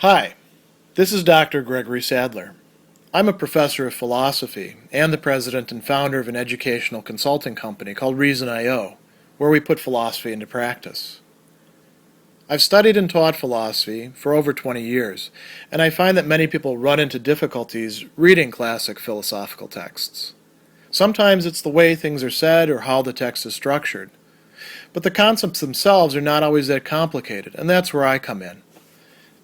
Hi, this is Dr. Gregory Sadler. I'm a professor of philosophy and the president and founder of an educational consulting company called Reason.io, where we put philosophy into practice. I've studied and taught philosophy for over 20 years, and I find that many people run into difficulties reading classic philosophical texts. Sometimes it's the way things are said or how the text is structured. But the concepts themselves are not always that complicated, and that's where I come in.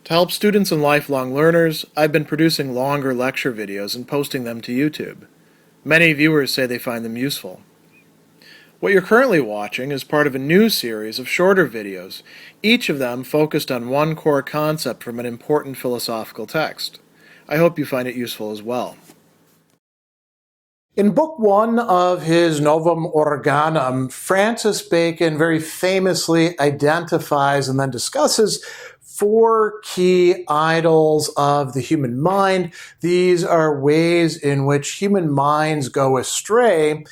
To help students and lifelong learners, I've been producing longer lecture videos and posting them to YouTube. Many viewers say they find them useful. What you're currently watching is part of a new series of shorter videos, each of them focused on one core concept from an important philosophical text. I hope you find it useful as well. In Book 1 of his Novum Organum, Francis Bacon very famously identifies and then discusses 4 key idols of the human mind. These are ways in which human minds go astray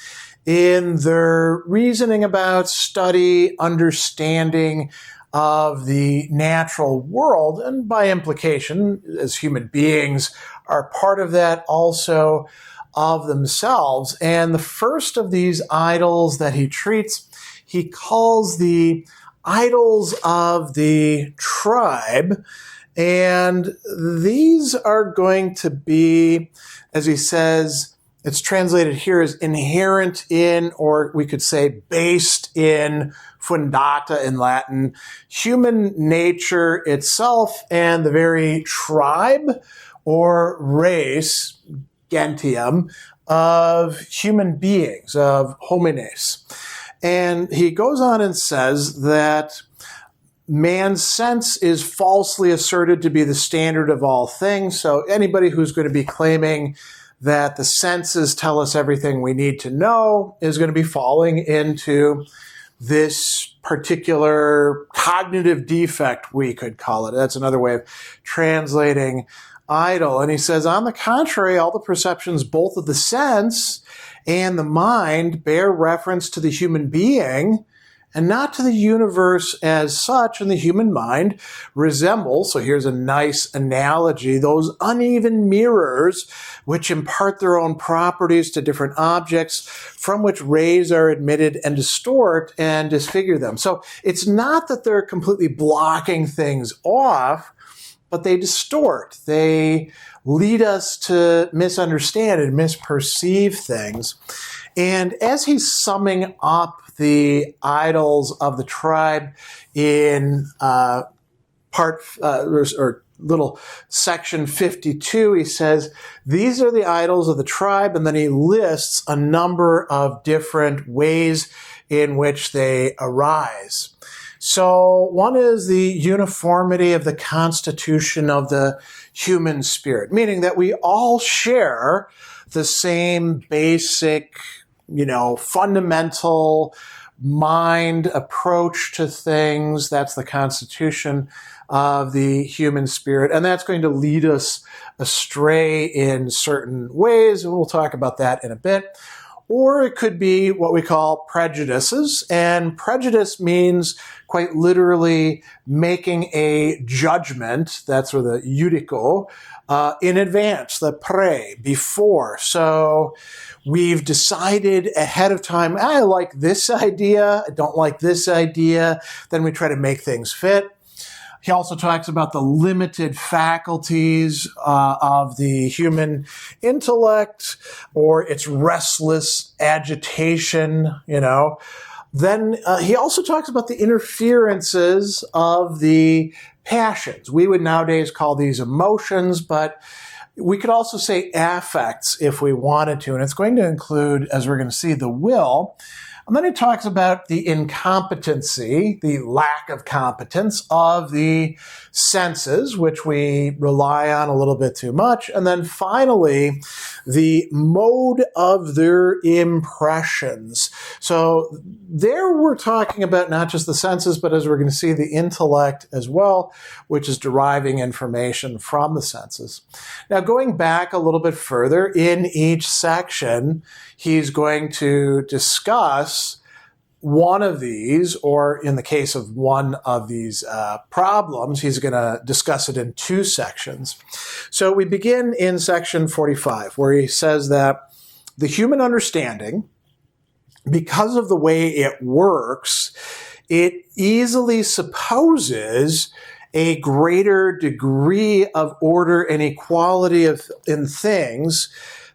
in their reasoning about, study, understanding of the natural world, and by implication, as human beings are part of that also of themselves. And the first of these idols that he treats, he calls the idols of the tribe, and these are going to be, as he says, it's translated here as inherent in, or we could say based in, fundata in Latin, human nature itself and the very tribe or race, gentium, of human beings, of homines. And he goes on and says that man's sense is falsely asserted to be the standard of all things. So anybody who's going to be claiming that the senses tell us everything we need to know is going to be falling into this particular cognitive defect, we could call it. That's another way of translating idol. And he says, on the contrary, all the perceptions, both of the sense and the mind, bear reference to the human being and not to the universe as such. And the human mind resembles, so here's a nice analogy, those uneven mirrors which impart their own properties to different objects from which rays are admitted and distort and disfigure them. So it's not that they're completely blocking things off, but they distort. They lead us to misunderstand and misperceive things. And as he's summing up the idols of the tribe in little section 52, he says, these are the idols of the tribe, and then he lists a number of different ways in which they arise. So one is the uniformity of the constitution of the human spirit, meaning that we all share the same basic, fundamental mind approach to things. That's the constitution of the human spirit, and that's going to lead us astray in certain ways, and we'll talk about that in a bit. Or it could be what we call prejudices, and prejudice means quite literally making a judgment, that's where the judico, in advance, the before. So we've decided ahead of time, I like this idea, I don't like this idea, then we try to make things fit. He also talks about the limited faculties of the human intellect, or its restless agitation, Then he also talks about the interferences of the passions. We would nowadays call these emotions, but we could also say affects if we wanted to. And it's going to include, as we're going to see, the will. And then he talks about the incompetency, the lack of competence of the senses, which we rely on a little bit too much. And then finally, the mode of their impressions. So there we're talking about not just the senses, but as we're going to see, the intellect as well, which is deriving information from the senses. Now, going back a little bit further, in each section, he's going to discuss one of these, or in the case of one of these problems, he's going to discuss it in two sections. So we begin in section 45, where he says that the human understanding, because of the way it works, it easily supposes a greater degree of order and equality in things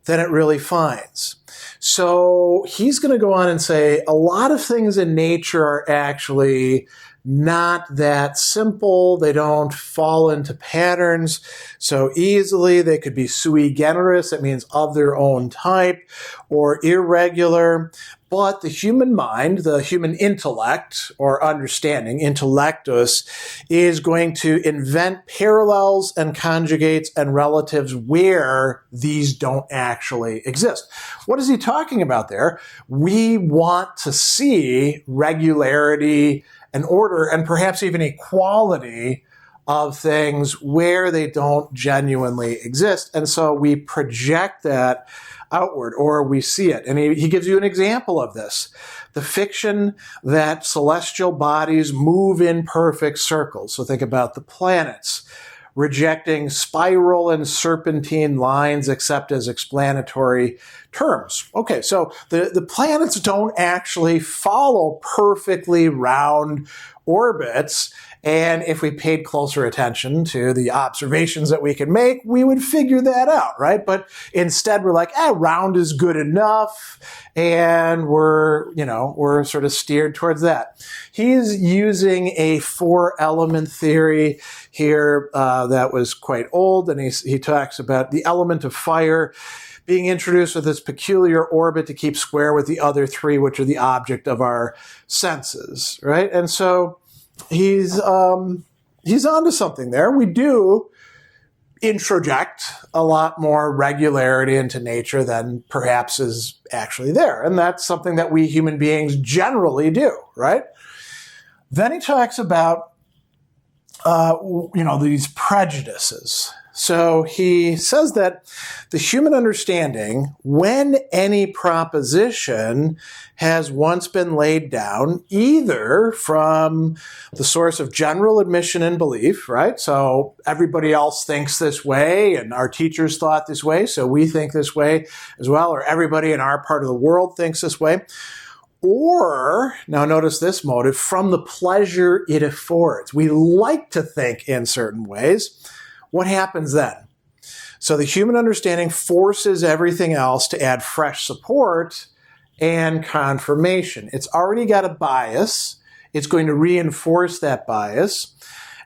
than it really finds. So he's going to go on and say a lot of things in nature are actually not that simple. They don't fall into patterns so easily. They could be sui generis, that means of their own type, or irregular. But the human mind, the human intellect or understanding, intellectus, is going to invent parallels and conjugates and relatives where these don't actually exist. What is he talking about there? We want to see regularity and order and perhaps even equality of things where they don't genuinely exist. And so we project that outward, or we see it. And he gives you an example of this. The fiction that celestial bodies move in perfect circles. So think about the planets, rejecting spiral and serpentine lines except as explanatory terms. Okay, so the planets don't actually follow perfectly round orbits. And if we paid closer attention to the observations that we can make, we would figure that out, right? But instead we're like, round is good enough. And we're sort of steered towards that. He's using a 4-element theory here that was quite old. And he talks about the element of fire being introduced with this peculiar orbit to keep square with the other three, which are the object of our senses, right? And so he's onto something there. We do introject a lot more regularity into nature than perhaps is actually there. And that's something that we human beings generally do, right? Then he talks about, these prejudices. So he says that the human understanding, when any proposition has once been laid down, either from the source of general admission and belief, right? So everybody else thinks this way, and our teachers thought this way, so we think this way as well, or everybody in our part of the world thinks this way. Or, now notice this motive, from the pleasure it affords. We like to think in certain ways. What happens then? So the human understanding forces everything else to add fresh support and confirmation. It's already got a bias. It's going to reinforce that bias.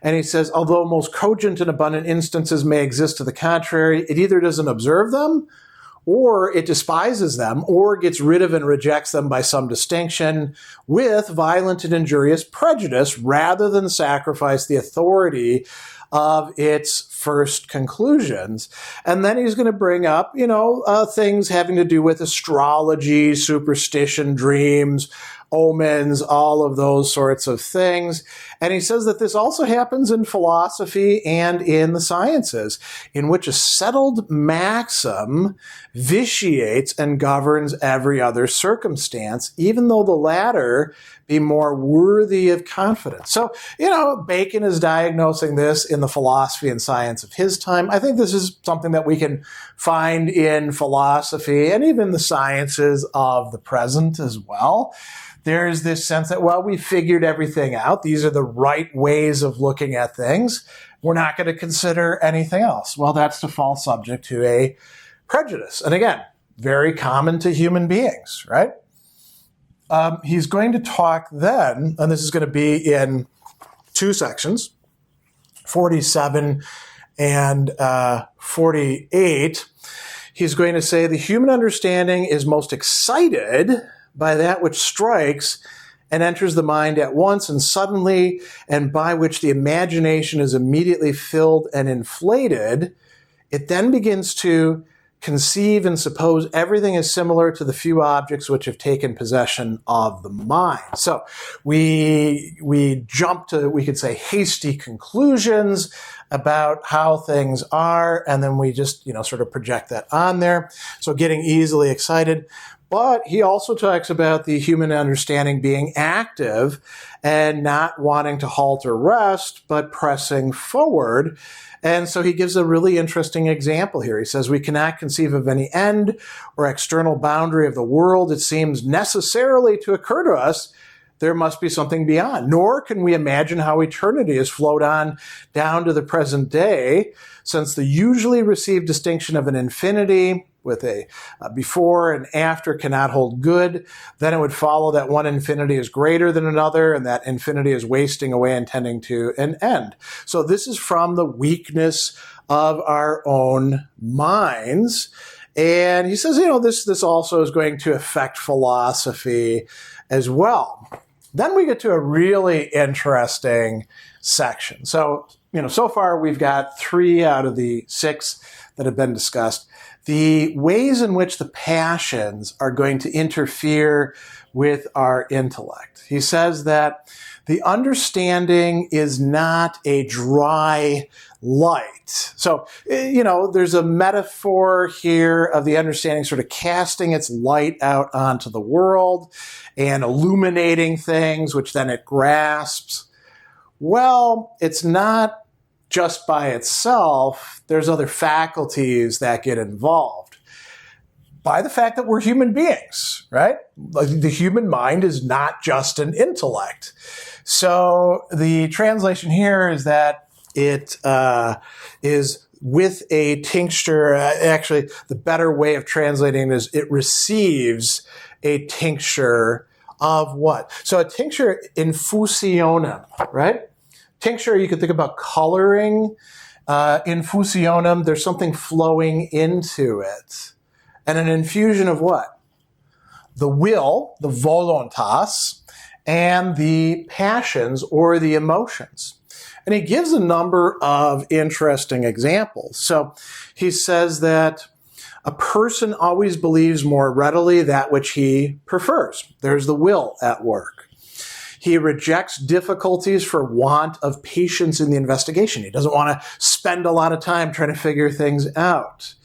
And he says, although most cogent and abundant instances may exist to the contrary, it either doesn't observe them, or it despises them, or gets rid of and rejects them by some distinction with violent and injurious prejudice, rather than sacrifice the authority of its first conclusions. And then he's going to bring up, things having to do with astrology, superstition, dreams, omens, all of those sorts of things. And he says that this also happens in philosophy and in the sciences, in which a settled maxim vitiates and governs every other circumstance, even though the latter be more worthy of confidence. So, Bacon is diagnosing this in the philosophy and science of his time. I think this is something that we can find in philosophy and even the sciences of the present as well. There's this sense that, we figured everything out. These are the right ways of looking at things. We're not going to consider anything else. Well, that's to fall subject to a prejudice. And again, very common to human beings, right? He's going to talk then, and this is going to be in two sections, 47 and 48. He's going to say the human understanding is most excited by that which strikes and enters the mind at once and suddenly, and by which the imagination is immediately filled and inflated. It then begins to conceive and suppose everything is similar to the few objects which have taken possession of the mind. So we jump to, we could say, hasty conclusions about how things are, and then we just, sort of project that on there. So getting easily excited. But he also talks about the human understanding being active and not wanting to halt or rest, but pressing forward. And so he gives a really interesting example here. He says, we cannot conceive of any end or external boundary of the world. It seems necessarily to occur to us there must be something beyond, nor can we imagine how eternity has flowed on down to the present day, since the usually received distinction of an infinity with a before and after cannot hold good. Then it would follow that one infinity is greater than another, and that infinity is wasting away and tending to an end. So this is from the weakness of our own minds. And he says, this also is going to affect philosophy as well. Then we get to a really interesting section. So, so far we've got 3 out of the 6 that have been discussed. The ways in which the passions are going to interfere with our intellect. He says that the understanding is not a dry light. So, there's a metaphor here of the understanding sort of casting its light out onto the world and illuminating things, which then it grasps. Well, it's not just by itself. There's other faculties that get involved by the fact that we're human beings, right? The human mind is not just an intellect. So the translation here is that it is with a tincture. Actually, the better way of translating it is it receives a tincture of what? So a tincture infusionem, right? Tincture, you could think about coloring. Infusionem, there's something flowing into it. And an infusion of what? The will, the voluntas, and the passions or the emotions. And he gives a number of interesting examples. So he says that a person always believes more readily that which he prefers. There's the will at work. He rejects difficulties for want of patience in the investigation. He doesn't want to spend a lot of time trying to figure things out.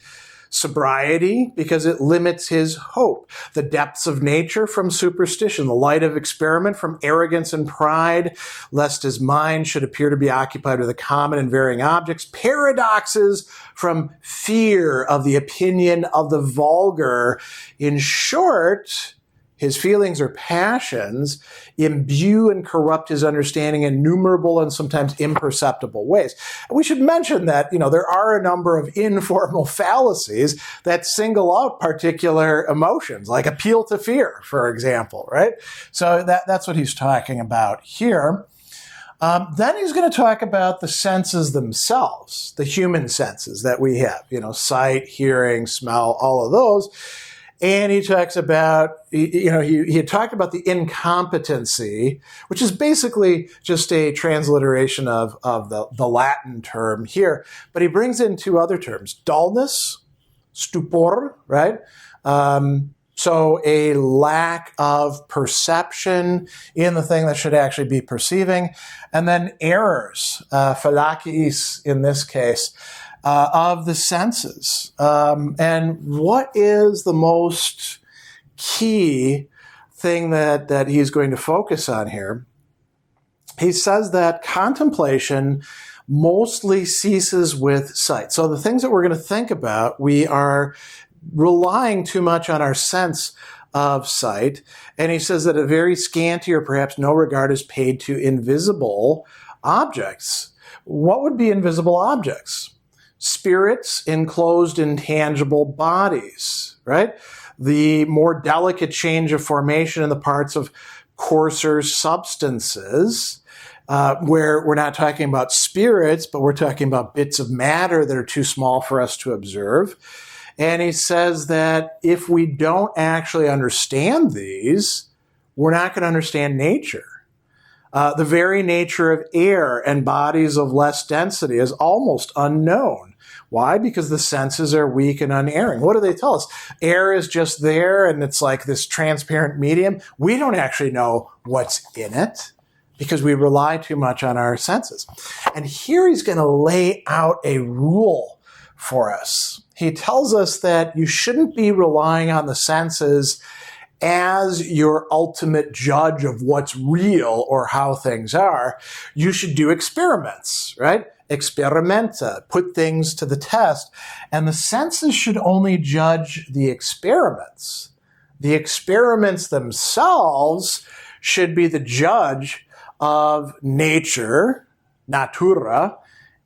Sobriety, because it limits his hope. The depths of nature from superstition. The light of experiment from arrogance and pride, lest his mind should appear to be occupied with the common and varying objects. Paradoxes from fear of the opinion of the vulgar. In short, his feelings or passions imbue and corrupt his understanding in innumerable and sometimes imperceptible ways. And we should mention that, there are a number of informal fallacies that single out particular emotions, like appeal to fear, for example, right? So that's what he's talking about here. Then he's going to talk about the senses themselves, the human senses that we have, sight, hearing, smell, all of those. And he talks about, he had talked about the incompetency, which is basically just a transliteration of the Latin term here. But he brings in 2 other terms, dullness, stupor, right? So a lack of perception in the thing that should actually be perceiving. And then errors, phylakis in this case, of the senses. And what is the most key thing that he's going to focus on here? He says that contemplation mostly ceases with sight. So the things that we're going to think about, we are relying too much on our sense of sight. And he says that a very scanty or perhaps no regard is paid to invisible objects. What would be invisible objects? Spirits enclosed in tangible bodies, right? The more delicate change of formation in the parts of coarser substances, where we're not talking about spirits, but we're talking about bits of matter that are too small for us to observe. And he says that if we don't actually understand these, we're not going to understand nature. The very nature of air and bodies of less density is almost unknown. Why? Because the senses are weak and unerring. What do they tell us? Air is just there and it's like this transparent medium. We don't actually know what's in it because we rely too much on our senses. And here he's going to lay out a rule for us. He tells us that you shouldn't be relying on the senses as your ultimate judge of what's real or how things are. You should do experiments, right? Experimenta, put things to the test. And the senses should only judge the experiments. The experiments themselves should be the judge of nature, natura,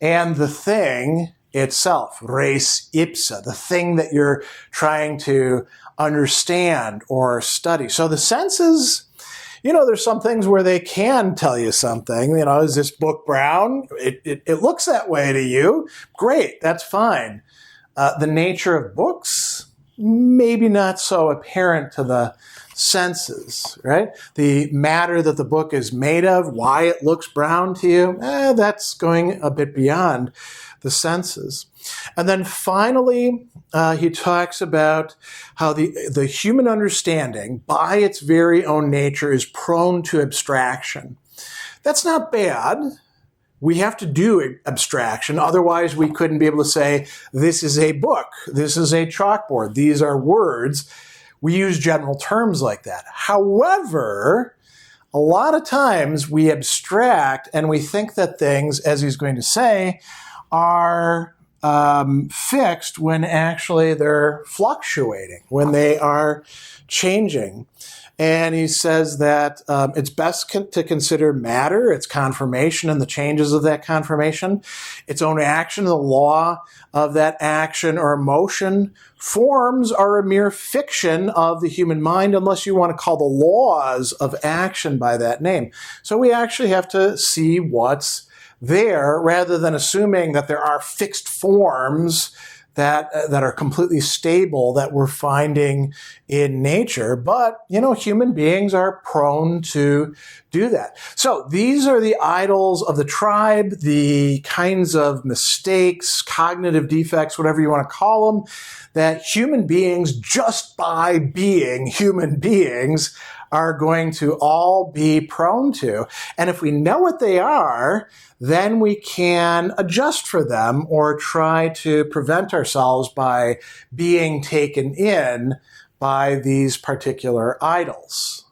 and the thing itself, res ipsa, the thing that you're trying to understand or study. So the senses, there's some things where they can tell you something. Is this book brown? It looks that way to you. Great, that's fine. The nature of books, maybe not so apparent to the senses, right? The matter that the book is made of, why it looks brown to you, that's going a bit beyond the senses. And then finally, he talks about how the human understanding, by its very own nature, is prone to abstraction. That's not bad. We have to do abstraction. Otherwise, we couldn't be able to say, this is a book, this is a chalkboard, these are words. We use general terms like that. However, a lot of times we abstract and we think that things, as he's going to say, are fixed when actually they're fluctuating, when they are changing. And he says that it's best to consider matter, its conformation and the changes of that conformation, its own action, the law of that action or emotion. Forms are a mere fiction of the human mind, unless you want to call the laws of action by that name. So we actually have to see what's there rather than assuming that there are fixed forms that are completely stable that we're finding in nature. But, human beings are prone to do that. So these are the idols of the tribe, the kinds of mistakes, cognitive defects, whatever you want to call them, that human beings, just by being human beings, are going to all be prone to. And if we know what they are, then we can adjust for them or try to prevent ourselves by being taken in by these particular idols.